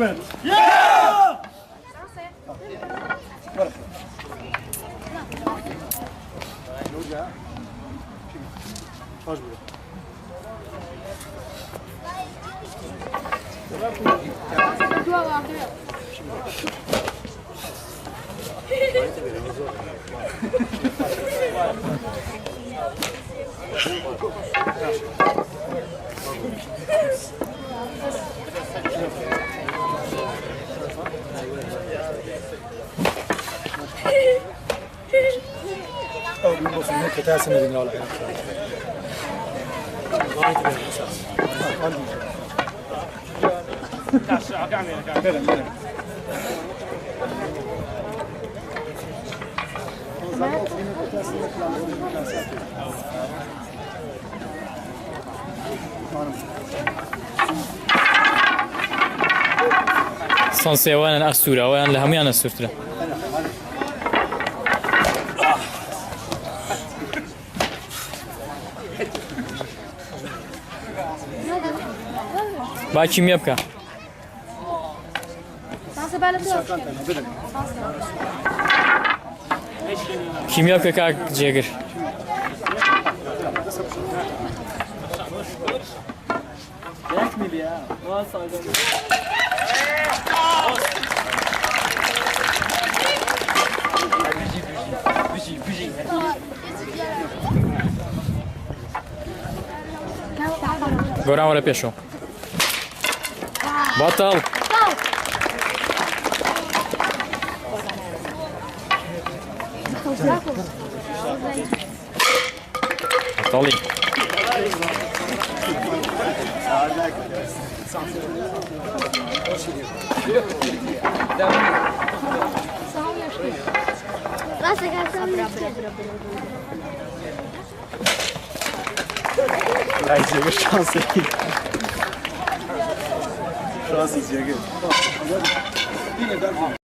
Ahmet. Yeah! Hoş bulduk. Ne ketersin edin ala hayat. صنصي وانا أسطورة وانا لهمي أنا أسطورة باي kim yapka? Kim yapka kak Jagger? Goran var pieszo. Batal. Batali. Daj Jagger szansę. Szansę Jagger.